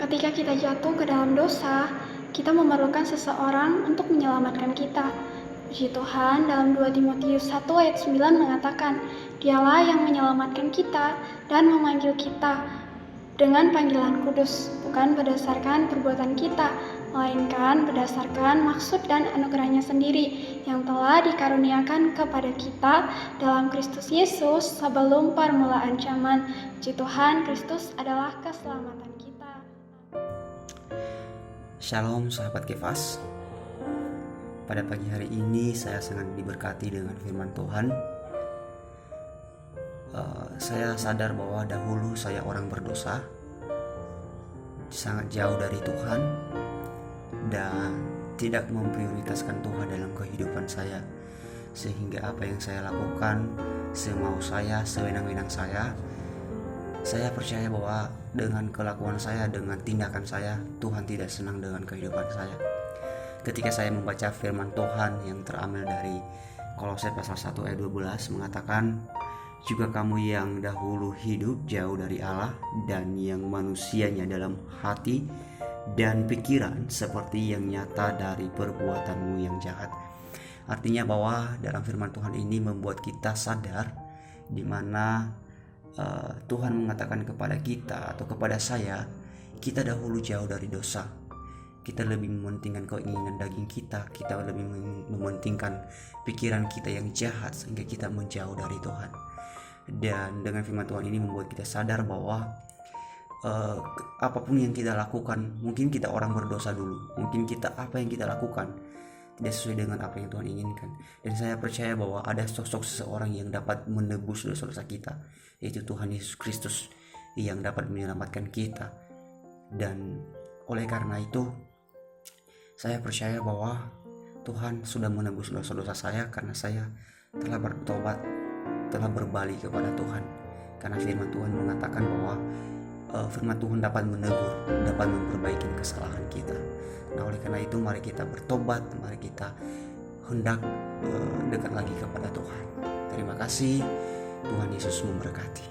Ketika kita jatuh ke dalam dosa, kita memerlukan seseorang untuk menyelamatkan kita. Puji Tuhan, dalam 2 Timotius 1 ayat 9 mengatakan, Dialah yang menyelamatkan kita dan memanggil kita dengan panggilan kudus, bukan berdasarkan perbuatan kita, melainkan berdasarkan maksud dan anugerahnya sendiri yang telah dikaruniakan kepada kita dalam Kristus Yesus sebelum permulaan zaman. Puji Tuhan, Kristus adalah keselamatan kita. Shalom sahabat Kefas. Pada pagi hari ini saya sangat diberkati dengan firman Tuhan. Saya sadar bahwa dahulu saya orang berdosa, sangat jauh dari Tuhan, dan tidak memprioritaskan Tuhan dalam kehidupan saya. Sehingga apa yang saya lakukan, semau saya, sewenang-wenang saya percaya bahwa dengan kelakuan saya, dengan tindakan saya, Tuhan tidak senang dengan kehidupan saya. Ketika saya membaca firman Tuhan yang terambil dari Kolose pasal 1 ayat 12 mengatakan, juga kamu yang dahulu hidup jauh dari Allah dan yang manusianya dalam hati dan pikiran seperti yang nyata dari perbuatanmu yang jahat. Artinya bahwa dalam firman Tuhan ini membuat kita sadar di mana Tuhan mengatakan kepada kita atau kepada saya, kita dahulu jauh dari dosa. Kita lebih mementingkan keinginan daging kita lebih mementingkan pikiran kita yang jahat sehingga kita menjauh dari Tuhan. Dan dengan firman Tuhan ini membuat kita sadar bahwa apapun yang kita lakukan, mungkin kita orang berdosa dulu, mungkin kita apa yang kita lakukan tidak sesuai dengan apa yang Tuhan inginkan. Dan saya percaya bahwa ada sosok seseorang yang dapat menebus dosa-dosa kita, yaitu Tuhan Yesus Kristus yang dapat menyelamatkan kita. Dan oleh karena itu saya percaya bahwa Tuhan sudah menebus dosa-dosa saya karena saya telah bertobat, telah berbalik kepada Tuhan. Karena firman Tuhan mengatakan bahwa firman Tuhan dapat menegur, dapat memperbaiki kesalahan kita. Nah, oleh karena itu mari kita bertobat, mari kita hendak dekat lagi kepada Tuhan. Terima kasih, Tuhan Yesus memberkati.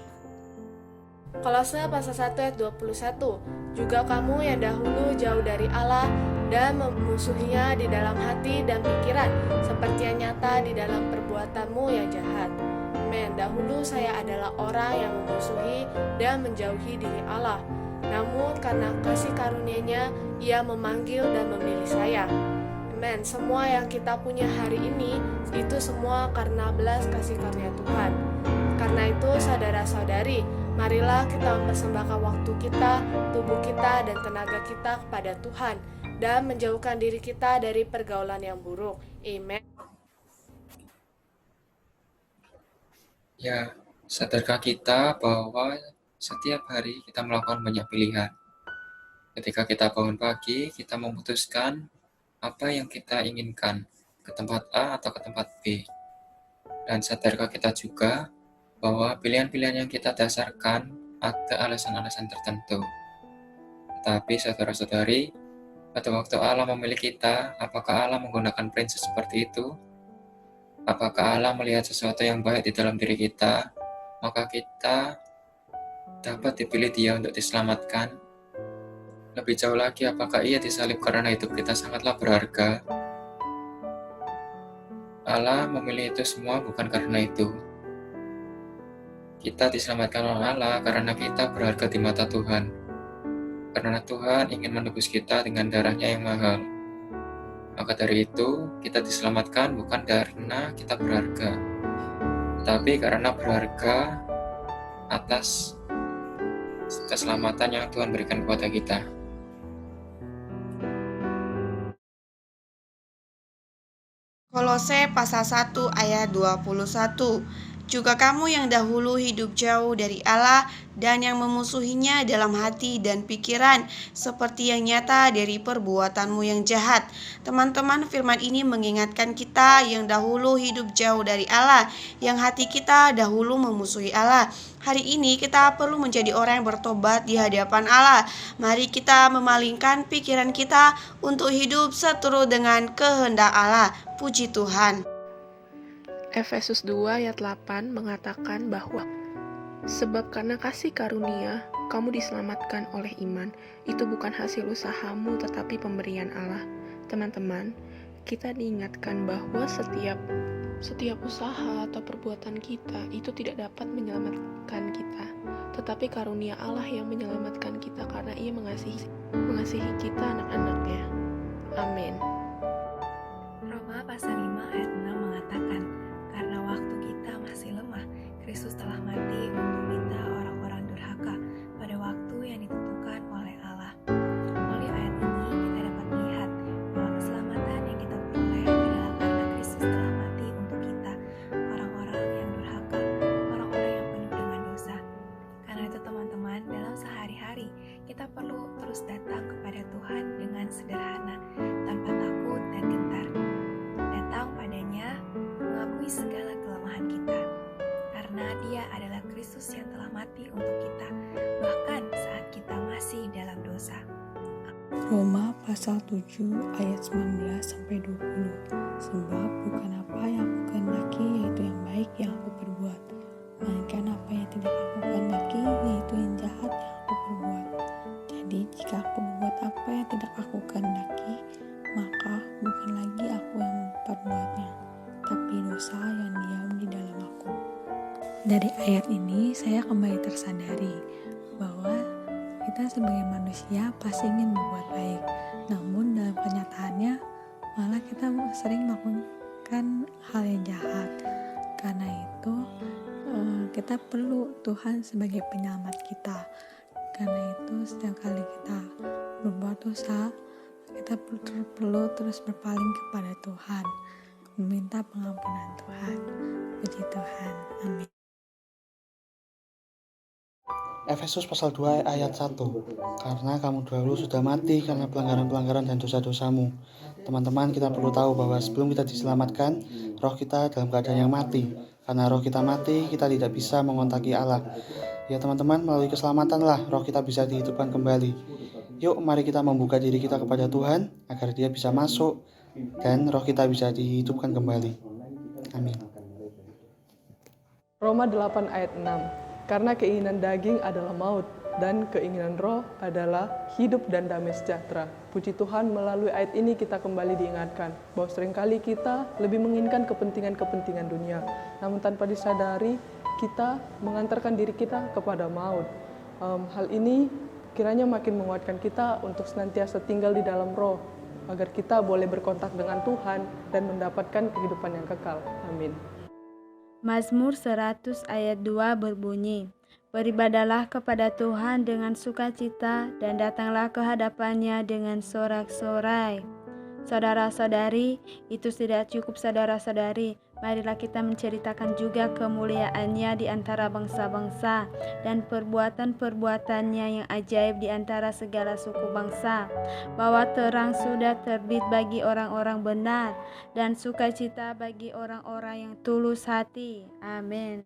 Kolose pasal 1 ayat 21, juga kamu yang dahulu jauh dari Allah dan memusuhinya di dalam hati dan pikiran, seperti yang nyata di dalam perbuatanmu yang jahat. Amen. Dahulu saya adalah orang yang memusuhi dan menjauhi diri Allah. Namun karena kasih karunia-Nya, Ia memanggil dan memilih saya. Amen. Semua yang kita punya hari ini, itu semua karena belas kasih karunia Tuhan. Karena itu saudara-saudari, marilah kita mempersembahkan waktu kita, tubuh kita, dan tenaga kita kepada Tuhan, dan menjauhkan diri kita dari pergaulan yang buruk. Amen. Ya, sadarkah kita bahwa setiap hari kita melakukan banyak pilihan. Ketika kita bangun pagi, kita memutuskan apa yang kita inginkan, ke tempat A atau ke tempat B. Dan sadarkah kita juga bahwa pilihan-pilihan yang kita dasarkan ada alasan-alasan tertentu. Tetapi saudara-saudari, pada waktu Allah memilih kita, apakah Allah menggunakan prinsip seperti itu? Apakah Allah melihat sesuatu yang baik di dalam diri kita, maka kita dapat dipilih Dia untuk diselamatkan? Lebih jauh lagi, apakah Ia disalib karena hidup kita sangatlah berharga? Allah memilih itu semua bukan karena itu. Kita diselamatkan oleh Allah karena kita berharga di mata Tuhan. Karena Tuhan ingin menebus kita dengan darah-Nya yang mahal. Maka dari itu, kita diselamatkan bukan karena kita berharga, tapi karena berharga atas keselamatan yang Tuhan berikan kepada kita. Kolose pasal 1 ayat 21. Juga kamu yang dahulu hidup jauh dari Allah dan yang memusuhinya dalam hati dan pikiran, seperti yang nyata dari perbuatanmu yang jahat. Teman-teman, firman ini mengingatkan kita yang dahulu hidup jauh dari Allah, yang hati kita dahulu memusuhi Allah. Hari ini kita perlu menjadi orang yang bertobat di hadapan Allah. Mari kita memalingkan pikiran kita untuk hidup seturut dengan kehendak Allah. Puji Tuhan. Efesus 2 ayat 8 mengatakan bahwa sebab karena kasih karunia kamu diselamatkan oleh iman. Itu bukan hasil usahamu tetapi pemberian Allah. Teman-teman, kita diingatkan bahwa setiap usaha atau perbuatan kita itu tidak dapat menyelamatkan kita, tetapi karunia Allah yang menyelamatkan kita karena Ia mengasihi kita anak-anaknya. Amin. Roma pasal 5 ayat 6 mengatakan, karena waktu kita masih lemah, Kristus telah mati untuk kita orang-orang durhaka pada waktu yang ditentukan oleh Allah. Melalui ayat ini kita dapat melihat bahwa keselamatan yang kita peroleh adalah karena Kristus telah mati untuk kita, orang-orang yang durhaka, orang-orang yang penuh dengan dosa. Karena itu teman-teman, dalam sehari-hari kita perlu terus datang kepada Tuhan dengan sederhana, tanpa takut dan gentar. Datang padanya mengakui segala kelemahan kita, karena Dia adalah Kristus yang telah mati untuk kita, bahkan saat kita masih dalam dosa. Roma pasal 7 ayat 19-20. Sebab bukan apa yang aku kehendaki yaitu yang baik yang aku perbuat, melainkan apa yang tidak aku kehendaki yaitu yang jahat yang aku perbuat. Jadi jika aku berbuat apa yang tidak aku kehendaki, maka bukan lagi aku yang memperbuatnya, tapi dosa yang diam di dalam aku. Dari ayat ini saya kembali tersadari bahwa kita sebagai manusia pasti ingin berbuat baik, namun dalam kenyataannya malah kita sering melakukan hal yang jahat. Karena itu kita perlu Tuhan sebagai penyelamat kita. Karena itu setiap kali kita berbuat dosa, kita perlu terus berpaling kepada Tuhan, meminta pengampunan Tuhan. Puji Tuhan, amin. Efesus pasal 2 ayat 1. Karena kamu dahulu sudah mati karena pelanggaran-pelanggaran dan dosa-dosamu. Teman-teman, kita perlu tahu bahwa sebelum kita diselamatkan, roh kita dalam keadaan yang mati. Karena roh kita mati, kita tidak bisa mengontaki Allah. Ya teman-teman, melalui keselamatanlah roh kita bisa dihidupkan kembali. Yuk, mari kita membuka diri kita kepada Tuhan agar Dia bisa masuk dan roh kita bisa dihidupkan kembali. Amin. Roma 8 ayat 6. Karena keinginan daging adalah maut, dan keinginan roh adalah hidup dan damai sejahtera. Puji Tuhan, melalui ayat ini kita kembali diingatkan bahwa seringkali kita lebih menginginkan kepentingan-kepentingan dunia, namun tanpa disadari kita mengantarkan diri kita kepada maut. Hal ini kiranya makin menguatkan kita untuk senantiasa tinggal di dalam roh, agar kita boleh berkontak dengan Tuhan dan mendapatkan kehidupan yang kekal. Amin. Mazmur 100 ayat 2 berbunyi, beribadahlah kepada Tuhan dengan sukacita dan datanglah ke hadapannya dengan sorak-sorai. Saudara-saudari, itu tidak cukup saudara-saudari. Marilah kita menceritakan juga kemuliaannya di antara bangsa-bangsa dan perbuatan-perbuatannya yang ajaib di antara segala suku bangsa. Bahwa terang sudah terbit bagi orang-orang benar dan sukacita bagi orang-orang yang tulus hati. Amin.